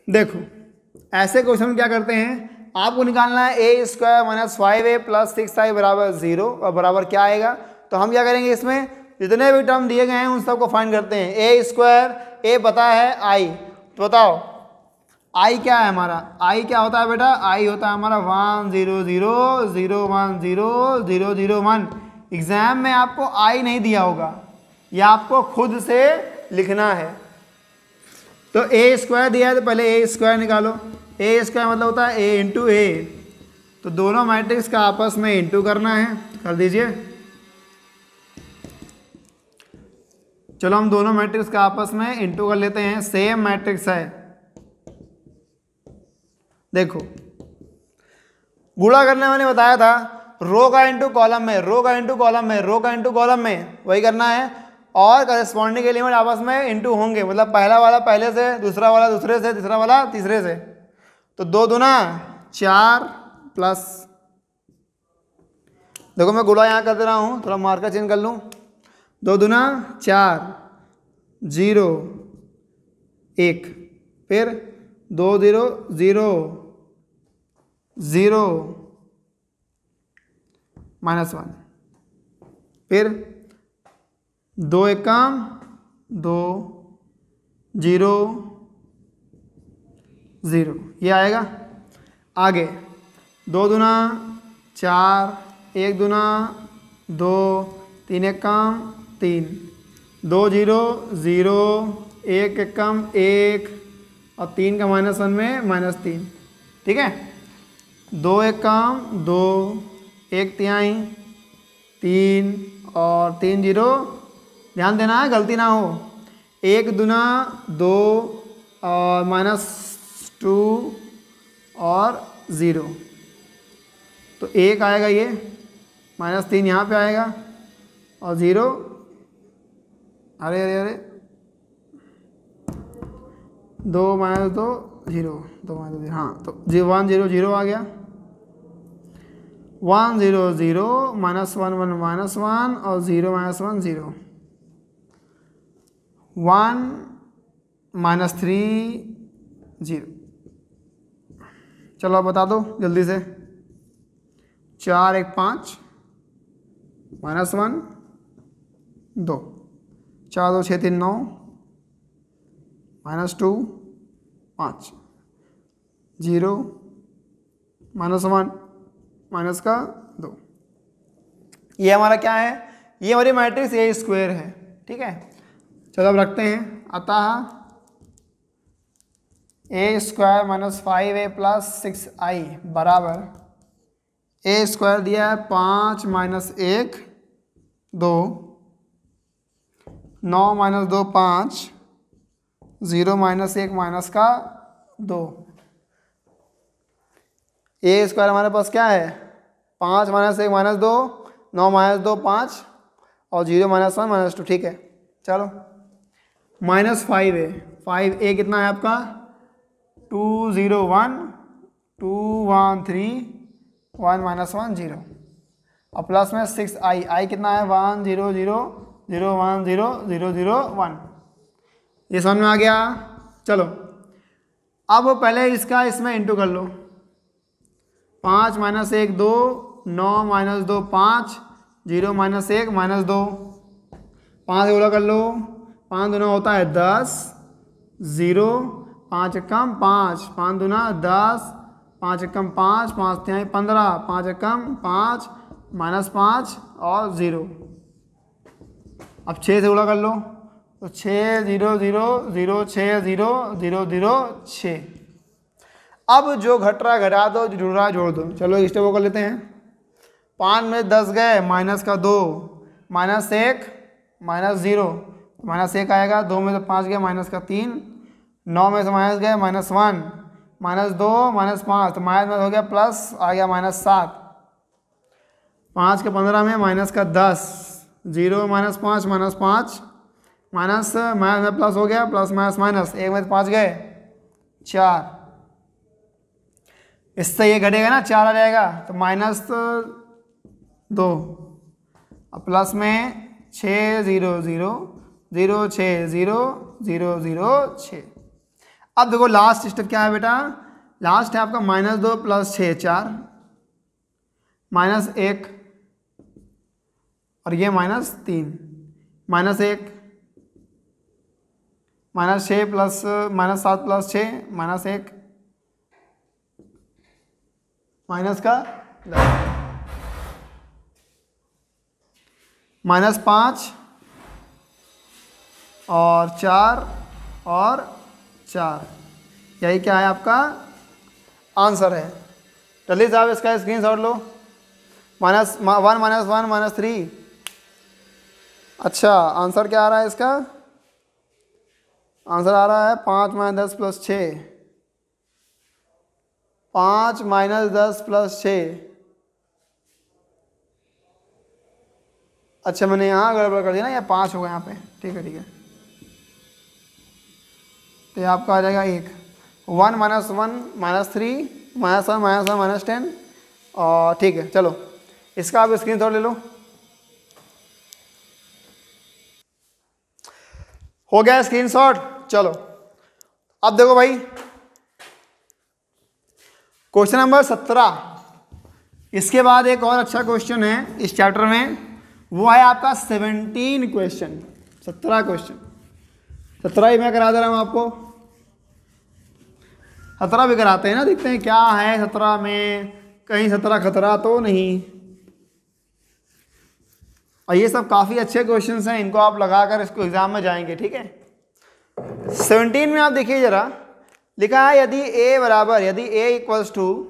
देखो ऐसे क्वेश्चन क्या करते हैं, आपको निकालना है ए square minus 5a plus 6i बराबर 0 और बराबर क्या आएगा। तो हम क्या करेंगे, इसमें जितने भी टर्म दिए गए हैं उन सबको फाइंड करते हैं। ए स्क्वायर, ए पता है आई, तो बताओ आई क्या है हमारा, आई क्या होता है बेटा, आई होता है हमारा 1 0 0 0 1 0 0 0 1। एग्जाम में आपको आई नहीं दिया होगा, या आपको खुद से लिखना है। तो ए स्क्वायर दिया है तो पहले ए स्क्वायर निकालो। ए स्क्वायर मतलब होता है ए इंटू ए, तो दोनों मैट्रिक्स का आपस में इंटू करना है, कर दीजिए। चलो हम दोनों मैट्रिक्स का आपस में इंटू कर लेते हैं, सेम मैट्रिक्स है। देखो गुणा करने मैंने बताया था, रो का इंटू कॉलम में, रो का इंटू कॉलम में, रो का इंटू कॉलम में, वही करना है। और करस्पॉन्डिंग एलिमेंट आपस में इंटू होंगे, मतलब पहला वाला पहले से, दूसरा वाला दूसरे से, तीसरा वाला तीसरे से। तो 2 दूना 4 प्लस, देखो मैं गुणा यहाँ कर दे रहा हूँ, थोड़ा मार्कर चेंज कर लूँ। 2 दूना 4 0 1, फिर 2 0 0 0 -1, फिर 2 एकम 2 0 0, ये आएगा। आगे 2 दूना 4, 1 दूना 2, 3 एकम 3, 2 0 0, 1 एकम 1 और 3 का -1 में -3, ठीक है। 2 एकम 2, 1 तिहाई 3 और 3 0, ध्यान देना है गलती ना हो। 1 दूना 2 और -2 और 0, तो 1 आएगा, ये -3 यहाँ पे आएगा और 0, अरे अरे अरे 2 -2 0, 2 -2 हाँ, तो 1 0 0 आ गया। 1 0 0 -1 1 -1 और 0 -1 0, 1 -3 0। चलो आप बता दो जल्दी से। 4 1 5 -1 2, 4 2 6 3 9 -2 5 0 -1 माइनस का 2। ये हमारा क्या है, ये हमारी मैट्रिक्स ए स्क्वायर है, ठीक है। चलो अब रखते हैं। अतः ए square minus 5a plus 6i बराबर, ए स्क्वायर दिया है 5 -1 2, 9 -2 5, 0 -1 माइनस का 2। ए स्क्वायर हमारे पास क्या है, 5 -1 -2, 9 -2 5 और 0 -1 -2, ठीक है। चलो -5a, 5a कितना है आपका 2 0 1 2 1 3 1 -1 0 और प्लस में 6i, i कितना है 1 0 0 0 1 0 0 0 1। ये समझ में आ गया। चलो अब पहले इसका इसमें इंटू कर लो। 5 -1 2, 9 -2 5, 0 -1 -2, 5 गुणा कर लो। 5 दूना होता है 10, 0 5 एकम 5, 5 दूना 10, 5 एकम 5, 5 तिहाई 15, 5 एकम 5 -5 और 0। अब 6 से गुणा कर लो, तो 6 0 0 0 6 0 0 0 6। अब जो घट रहा घटा दो, जो जुड़ रहा जोड़ दो। चलो इस स्टेप को कर लेते हैं। 5 में 10 गए, माइनस का 2, -1 -0, -1 आएगा। 2 में से 5 गया, माइनस का 3, 9 में से माइनस गए, -1, -2 -5, तो माइनस हो गया प्लस, आ गया -7। 5 के 15 में माइनस का 10, 0 -5 -5, माइनस में प्लस हो गया, प्लस माइनस 1 में 5 गए 4, इससे ये घटेगा ना 4 आ जाएगा, तो -2 और प्लस में 6 0 0 0 6 0 0 0 6। अब देखो लास्ट स्टेप क्या है बेटा, लास्ट है आपका -2 + 6 4 -1 और ये -3 -1 -6 प्लस -7 + 6 -1 माइनस का -5 और 4 और 4, यही क्या है आपका आंसर है। चलिए साहब इसका स्क्रीनशॉट लो। -1 -3। अच्छा आंसर क्या आ रहा है इसका, आंसर आ रहा है 5 - 10 + 6, 5 - 10 + 6। अच्छा मैंने यहाँ गड़बड़ कर दिया ना, ये 5 होगा यहाँ पे, ठीक है ठीक है। तो ये आपका आ जाएगा 1 1 - 1 -3 -1 -1 -10 और ठीक है। चलो इसका आप स्क्रीनशॉट ले लो। हो गया स्क्रीनशॉट। चलो अब देखो भाई क्वेश्चन नंबर 17, इसके बाद एक और अच्छा क्वेश्चन है इस चैप्टर में, वो है आपका 17 क्वेश्चन, 17 क्वेश्चन। 17 ही मैं करा दे रहा हूँ आपको, 17 भी कराते हैं ना, देखते हैं क्या है 17 में, कहीं 17 खतरा तो नहीं। और ये सब काफ़ी अच्छे क्वेश्चंस हैं, इनको आप लगाकर इसको एग्जाम में जाएंगे, ठीक है। 17 में आप देखिए जरा, लिखा है यदि a बराबर, यदि a इक्वल्स टू,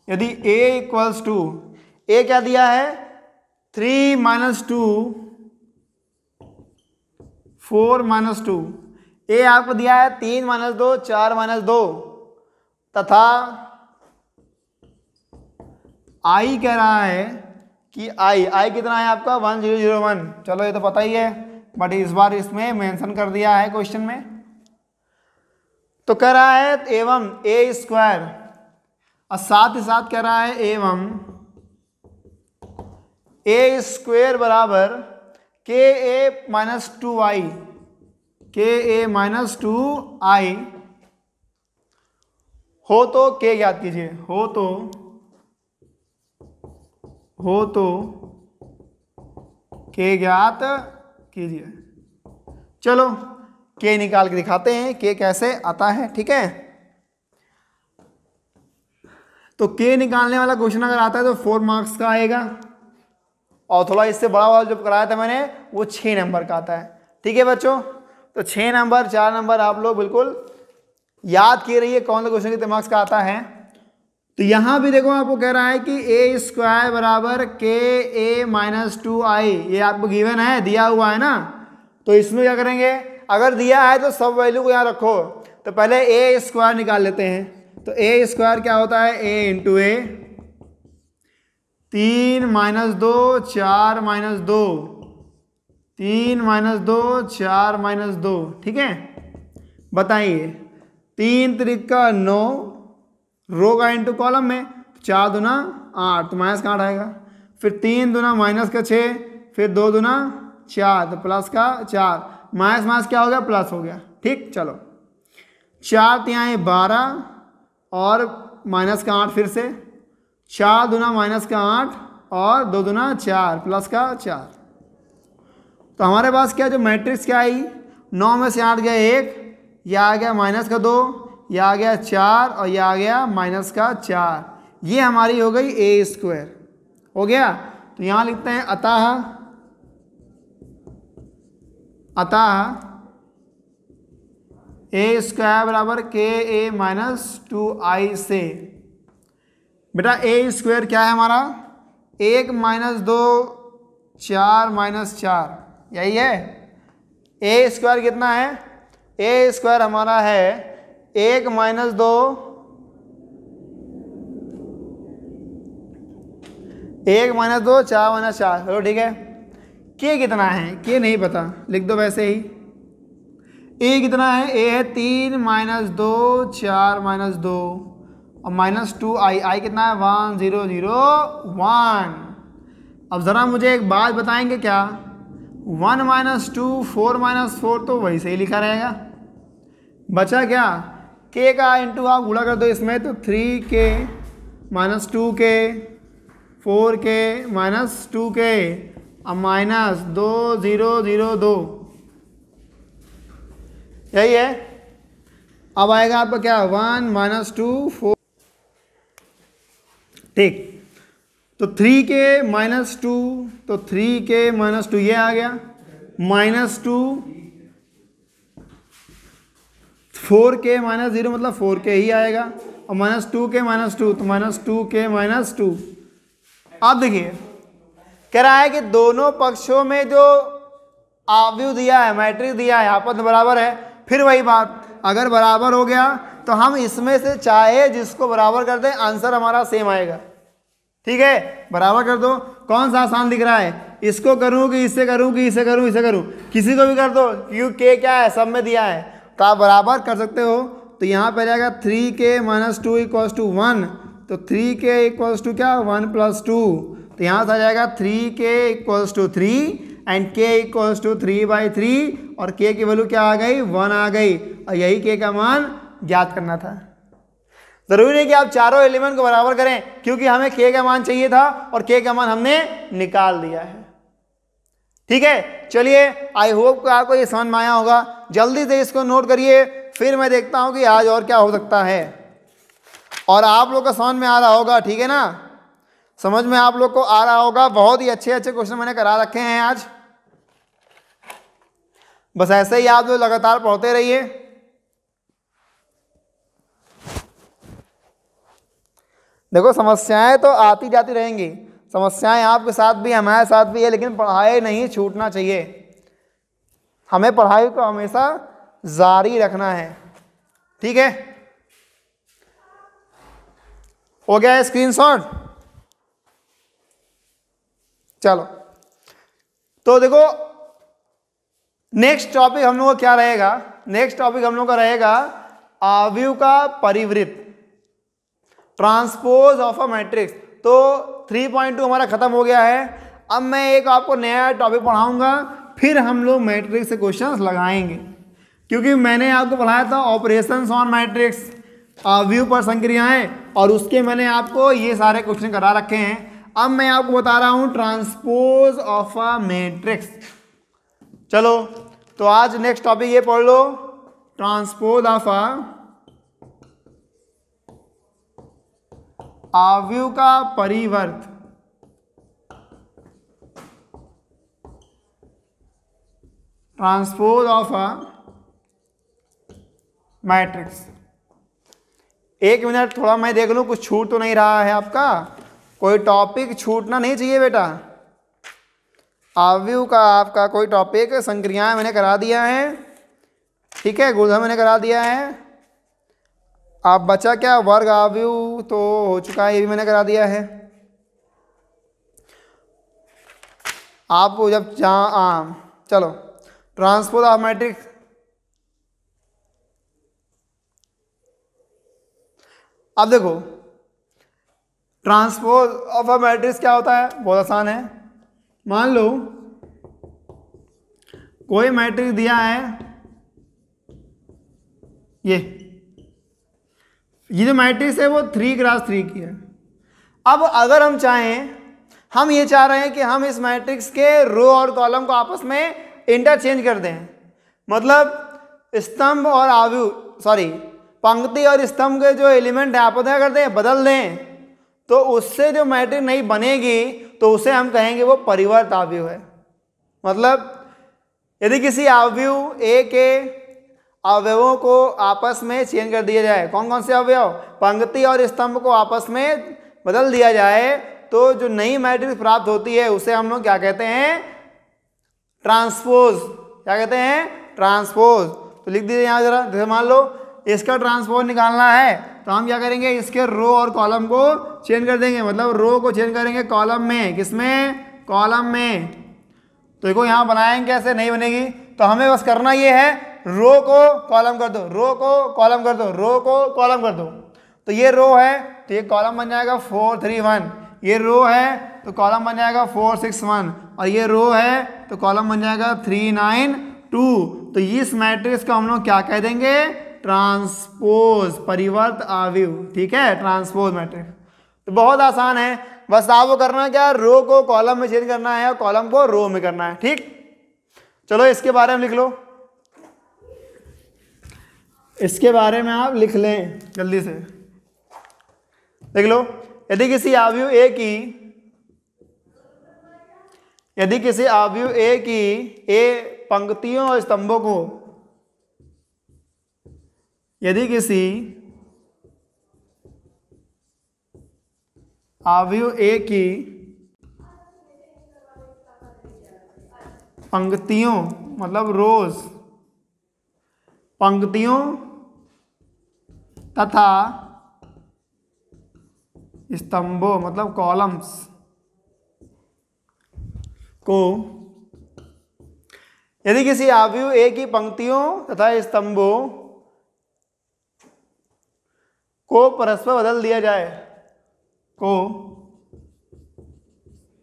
यदि a इक्वल्स टू, a क्या दिया है 3 - 2 4 - 2, a आपको दिया है 3 - 2 4 - 2 तथा i कह रहा है कि i कितना है आपका 1001। चलो ये तो पता ही है, बट इस बार इसमें मेंशन कर दिया है क्वेश्चन में। तो कह रहा है एवं a² और साथ ही साथ कह रहा है एवं a² बराबर ka - 2i, ka - 2i हो तो k ज्ञात कीजिए, हो तो k ज्ञात कीजिए। चलो k निकाल के दिखाते हैं k कैसे आता है, ठीक है। तो k निकालने वाला क्वेश्चन अगर आता है तो 4 मार्क्स का आएगा, और थोड़ा इससे बड़ा वाला जो कराया था मैंने वो 6 नंबर का आता है, ठीक है बच्चों। तो 6 नंबर 4 नंबर आप लोग बिल्कुल याद किए रहिए कौन सा क्वेश्चन कितने मार्क्स का आता है। तो यहाँ भी देखो आपको कह रहा है कि a² बराबर ka - 2i, ये आपको गिवन है, दिया हुआ है ना। तो इसमें क्या करेंगे, अगर दिया है तो सब वैल्यू को यहाँ रखो। तो पहले a² निकाल लेते हैं। तो a² क्या होता है a × a, 3 - 2 4 - 2, 3 - 2 4 - 2, ठीक है। बताइए 3 त्रिका 9, रो का इंटू कॉलम में, 4 दूना 8, तो माइनस का 8 आएगा। फिर 3 दूना -6, फिर 2 दूना 4, तो प्लस का 4, माइनस क्या हो गया प्लस हो गया, ठीक। चलो 4 तिहाई 12 और माइनस का 8, फिर से 4 दूना -8 और 2 दूना 4 प्लस का 4। तो हमारे पास क्या जो मैट्रिक्स क्या आई, 9 में से 8 गया 1, यह आ गया -2, यह आ गया 4 और यह आ गया -4। ये हमारी हो गई a² हो गया। तो यहाँ लिखते हैं अतः a² बराबर ka - 2i से, बेटा a² क्या है हमारा 1 - 2 4 - 4, यही है। a² कितना है, a² हमारा है 1 - 2 4 - 4। चलो ठीक है। k कितना है, k नहीं पता, लिख दो वैसे ही। a कितना है, a है 3 - 2 4 - 2 और -2i, i कितना है 1001। अब ज़रा मुझे एक बात बताएंगे क्या, 1 माइनस 2 4 माइनस 4 तो वही सही लिखा रहेगा। बचा क्या, के का इंटू आप गुणा कर दो इसमें, तो 3k minus 2k 4k minus 2k अब माइनस 2 0 0 2, यही है। अब आएगा आपका क्या 1 माइनस 2 4, ठीक। तो 3k माइनस 2, तो 3k माइनस 2 ये आ गया, माइनस 2 4k माइनस 0 मतलब 4k ही आएगा, और माइनस 2k माइनस 2 तो माइनस 2k माइनस 2। अब देखिए कह रहा है कि दोनों पक्षों में जो आव्यूह दिया है, मैट्रिक्स दिया है, आपस में बराबर है। फिर वही बात, अगर बराबर हो गया तो हम इसमें से चाहे जिसको बराबर कर दें आंसर हमारा सेम आएगा। ठीक है, बराबर कर दो। कौन सा आसान दिख रहा है, इसको करूं कि इससे करूं कि इसे करूं इसे करूं, किसी को भी कर दो, क्योंकि के क्या है सब में दिया है, तो आप बराबर कर सकते हो। तो यहाँ पे जाएगा 3k माइनस 2 इक्वल्स टू 1, तो 3k इक्वल्स टू क्या 1 प्लस 2, तो यहाँ से आ जाएगा 3k equals to 3 and k equals to 3/3, और k की वैल्यू क्या आ गई 1 आ गई, और यही k का मान ज्ञात करना था। जरूरी नहीं कि आप चारों एलिमेंट को बराबर करें, क्योंकि हमें k का मान चाहिए था और k का मान हमने निकाल दिया है। ठीक है, चलिए आई होप कि आपको ये समझ में आया होगा। जल्दी से इसको नोट करिए, फिर मैं देखता हूं कि आज और क्या हो सकता है, और आप लोग का समझ में आ रहा होगा। ठीक है ना, समझ में आप लोग को आ रहा होगा। बहुत ही अच्छे अच्छे क्वेश्चन मैंने करा रखे हैं आज, बस ऐसे ही आप लोग लगातार पढ़ते रहिए। देखो समस्याएं तो आती जाती रहेंगी, समस्याएं आपके साथ भी हमारे साथ भी है, लेकिन पढ़ाई नहीं छूटना चाहिए। हमें पढ़ाई को हमेशा जारी रखना है। ठीक है, हो गया है स्क्रीनशॉट। चलो तो देखो नेक्स्ट टॉपिक हम लोग का क्या रहेगा, नेक्स्ट टॉपिक हम लोग का रहेगा आव्यूह का परिवृत्त, ट्रांसपोज ऑफ अ मैट्रिक्स। तो 3.2 हमारा खत्म हो गया है। अब मैं एक आपको नया टॉपिक पढ़ाऊंगा, फिर हम लोग मैट्रिक्स से क्वेश्चंस लगाएंगे, क्योंकि मैंने आपको पढ़ाया था ऑपरेशंस ऑन मैट्रिक्स, आव्यूह पर संक्रियाएं, और उसके मैंने आपको ये सारे क्वेश्चन करा रखे हैं। अब मैं आपको बता रहा हूं ट्रांसपोज ऑफ अ मैट्रिक्स। चलो तो आज नेक्स्ट टॉपिक ये पढ़ लो, ट्रांसपोज ऑफ अ आव्यूह का परिवर्त, ट्रांसपोज ऑफ अ मैट्रिक्स। एक मिनट थोड़ा मैं देख लूं कुछ छूट तो नहीं रहा है आपका, कोई टॉपिक छूटना नहीं चाहिए बेटा। आव्यूह का आपका कोई टॉपिक, संक्रियाएं मैंने करा दिया है, ठीक है, गुणधर्म मैंने करा दिया है। आप बचा क्या, वर्ग आव्यूह तो हो चुका है, ये भी मैंने करा दिया है। आपको जब जहाँ चलो ट्रांसपोज ऑफ मैट्रिक्स, अब देखो ट्रांसपोज ऑफ अ मैट्रिक्स क्या होता है, बहुत आसान है। मान लो कोई मैट्रिक्स दिया है, ये जो मैट्रिक्स है वो 3x3 की है। अब अगर हम चाहें, हम ये चाह रहे हैं कि हम इस मैट्रिक्स के रो और कॉलम को आपस में इंटरचेंज कर दें, मतलब स्तंभ और पंक्ति और स्तंभ के जो एलिमेंट है आपस में कर दें, बदल दें, तो उससे जो मैट्रिक्स नहीं बनेगी तो उसे हम कहेंगे वो परिवर्त आव्यूह है। मतलब यदि किसी आव्यूह ए के अवयवों को आपस में चेंज कर दिया जाए, कौन कौन से अवयव, पंक्ति और स्तंभ को आपस में बदल दिया जाए, तो जो नई मैट्रिक्स प्राप्त होती है उसे हम लोग क्या कहते हैं, ट्रांसपोज। क्या कहते हैं, ट्रांसपोज। तो लिख दीजिए यहाँ जरा, जैसे मान लो इसका ट्रांसपोज निकालना है तो हम क्या करेंगे, इसके रो और कॉलम को चेंज कर देंगे, मतलब रो को चेंज करेंगे कॉलम में, किसमें, कॉलम में। तो देखो यहाँ बनाएंगे कैसे, नहीं बनेगी, तो हमें बस करना ये है, रो को कॉलम कर दो, रो को कॉलम कर दो, रो को कॉलम कर दो। तो ये रो है तो ये कॉलम बन जाएगा 4 3 1, ये रो है तो कॉलम बन जाएगा 4 6 1 और ये रो है तो कॉलम बन जाएगा 3 9 2। तो इस मैट्रिक्स को हम लोग क्या कह देंगे, ट्रांसपोज, परिवर्त आव्यूह, ठीक है, ट्रांसपोज मैट्रिक्स। तो बहुत आसान है, बस आपको करना क्या, रो को कॉलम में चेंज करना है और कॉलम को रो में करना है, ठीक। चलो इसके बारे में लिख लो, इसके बारे में आप लिख लें जल्दी से, देख लो। यदि किसी आव्यूह ए की पंक्तियों और स्तंभों को, यदि किसी आव्यूह ए की पंक्तियों मतलब रोज, पंक्तियों तथा स्तंभों मतलब कॉलम्स को, यदि किसी आव्यूह ए की पंक्तियों तथा स्तंभों को परस्पर बदल दिया जाए, को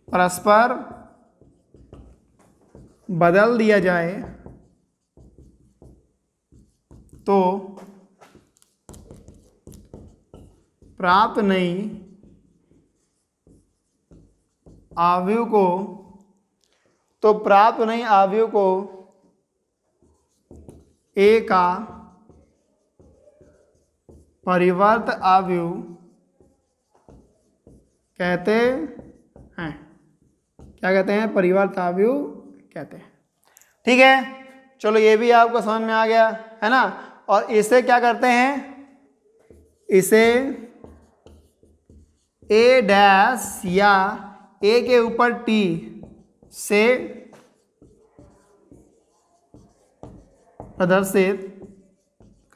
परस्पर बदल दिया जाए तो प्राप्त नई आव्यूह को, तो प्राप्त नई आव्यूह को ए का परिवर्त आव्यूह कहते हैं। क्या कहते हैं, परिवर्त आव्यूह कहते हैं, ठीक है। चलो ये भी आपको समझ में आ गया है ना। और इसे क्या करते हैं, इसे ए डैश या ए के ऊपर टी से प्रदर्शित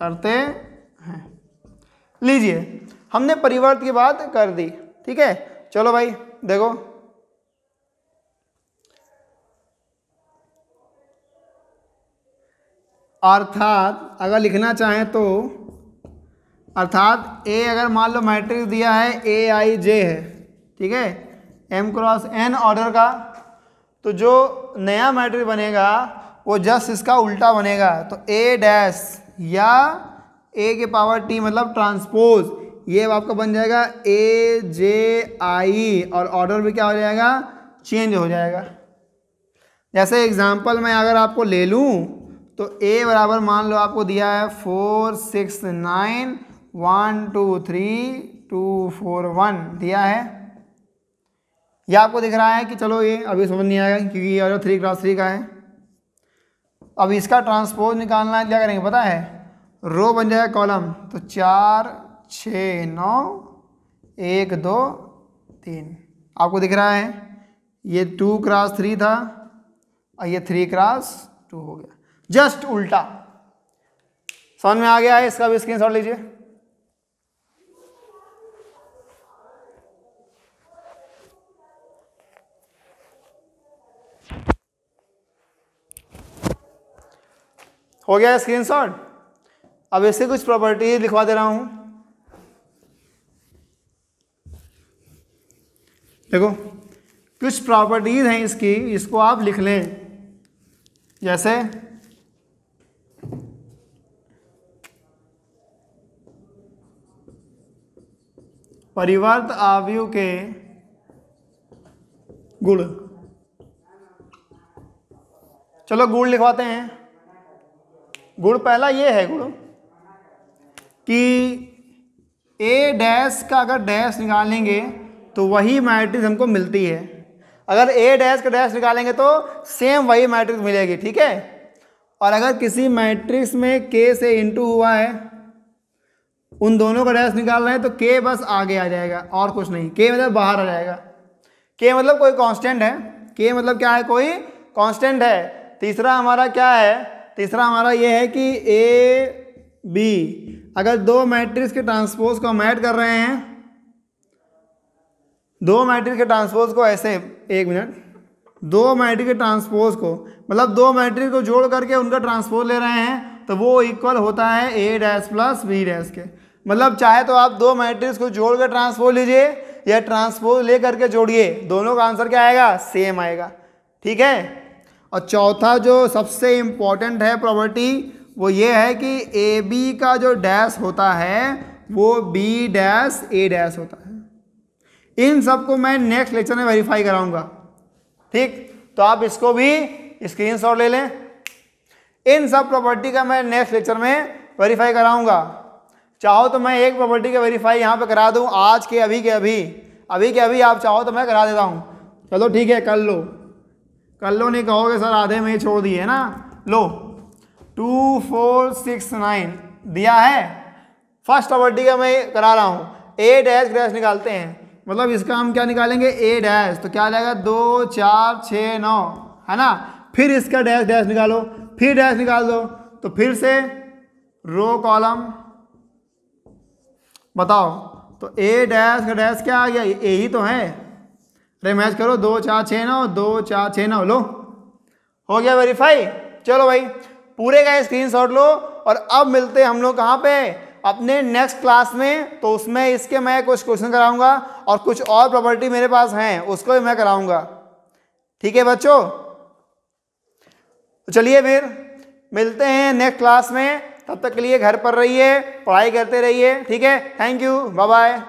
करते हैं। लीजिए हमने परिवर्त की बात कर दी, ठीक है। चलो भाई देखो, अर्थात अगर लिखना चाहें तो, अर्थात ए अगर मान लो मैट्रिक्स दिया है AIJ है, ठीक है, M क्रॉस N ऑर्डर का, तो जो नया मैट्रिक्स बनेगा वो जस्ट इसका उल्टा बनेगा। तो A डैश या A के पावर T मतलब ट्रांसपोज, ये आपका बन जाएगा AJI और ऑर्डर भी क्या हो जाएगा, चेंज हो जाएगा। जैसे एग्जांपल में अगर आपको ले लूँ तो A बराबर मान लो आपको दिया है 4 6 9 1 2 3 2 4 1 दिया है। यह आपको दिख रहा है कि चलो ये अभी समझ नहीं आएगा क्योंकि ये ऑर्डर 3 क्रॉस 3 का है। अब इसका ट्रांसपोज निकालना है, क्या करेंगे पता है, रो बन जाएगा कॉलम, तो 4 6 9 1 2 3 आपको दिख रहा है। ये 2 क्रॉस 3 था और ये 3 क्रॉस 2 हो गया, जस्ट उल्टा। समझ में आ गया है, इसका भी स्क्रीनशॉट लीजिए। हो गया स्क्रीनशॉट। अब इससे कुछ प्रॉपर्टीज लिखवा दे रहा हूं, देखो कुछ प्रॉपर्टीज हैं इसकी, इसको आप लिख लें। जैसे परिवर्त आव्यूह के गुण, चलो गुण लिखवाते हैं। गुण पहला ये है गुण कि ए डैश का अगर डैश निकालेंगे तो वही मैट्रिक्स हमको मिलती है। अगर ए डैश का डैश निकालेंगे तो सेम वही मैट्रिक्स मिलेगी, ठीक है। और अगर किसी मैट्रिक्स में के से इंटू हुआ है, उन दोनों का डैश निकाल रहे हैं तो के बस आगे आ जाएगा और कुछ नहीं, के मतलब बाहर आ जाएगा। के मतलब कोई कांस्टेंट है, के मतलब क्या है, कोई कांस्टेंट है। तीसरा हमारा क्या है, तीसरा हमारा ये है कि ए बी, अगर दो मैट्रिक्स के ट्रांसपोज को हम ऐड कर रहे हैं, दो मैट्रिक्स के ट्रांसपोज को ऐसे, एक मिनट, दो मैट्रिक्स के ट्रांसपोज को मतलब दो मैट्रिक्स को जोड़ करके उनका ट्रांसपोज ले रहे हैं तो वो इक्वल होता है ए डैश प्लस बी डैश के। मतलब चाहे तो आप दो मैट्रिक्स को जोड़ कर ट्रांसपोज लीजिए या ट्रांसपोज ले करके जोड़िए, दोनों का आंसर क्या आएगा? सेम आएगा। ठीक है। और चौथा जो सबसे इम्पॉर्टेंट है प्रॉपर्टी वो ये है कि ए बी का जो डैश होता है वो बी डैश ए डैश होता है। इन सबको मैं नेक्स्ट लेक्चर में वेरीफाई कराऊंगा। ठीक, तो आप इसको भी स्क्रीनशॉट ले लें। इन सब प्रॉपर्टी का मैं नेक्स्ट लेक्चर में वेरीफाई कराऊंगा। चाहो तो मैं एक प्रॉपर्टी का वेरीफाई यहाँ पे करा दूँ आज के अभी के अभी आप चाहो तो मैं करा देता हूँ। चलो ठीक है, कर लो नहीं कहोगे सर आधे में ही छोड़ दिए ना। लो 2 4 6 9 दिया है। फर्स्ट प्रॉपर्टी का मैं करा रहा हूँ। ए डैश डैश निकालते हैं, मतलब इसका हम क्या निकालेंगे? ए डैश, तो क्या आ जाएगा? 2 4 6 9 है ना। फिर इसका डैश डैश निकालो, फिर डैश निकाल दो, तो फिर से रो कॉलम बताओ। तो ए डैश का डैश क्या आ गया? ए ही तो है। अरे मैच करो, 2 4 6 9 2 4 6 9 लो, हो गया वेरीफाई। चलो भाई पूरे का स्क्रीनशॉट लो। और अब मिलते हैं हम लोग कहाँ पे? अपने नेक्स्ट क्लास में। तो उसमें इसके मैं कुछ क्वेश्चन कराऊंगा और कुछ और प्रॉपर्टी मेरे पास हैं उसको भी मैं कराऊंगा। ठीक है बच्चों, तो चलिए फिर मिलते हैं नेक्स्ट क्लास में। तब तक के लिए घर पर रहिए, पढ़ाई करते रहिए। ठीक है, थैंक यू, बाय बाय।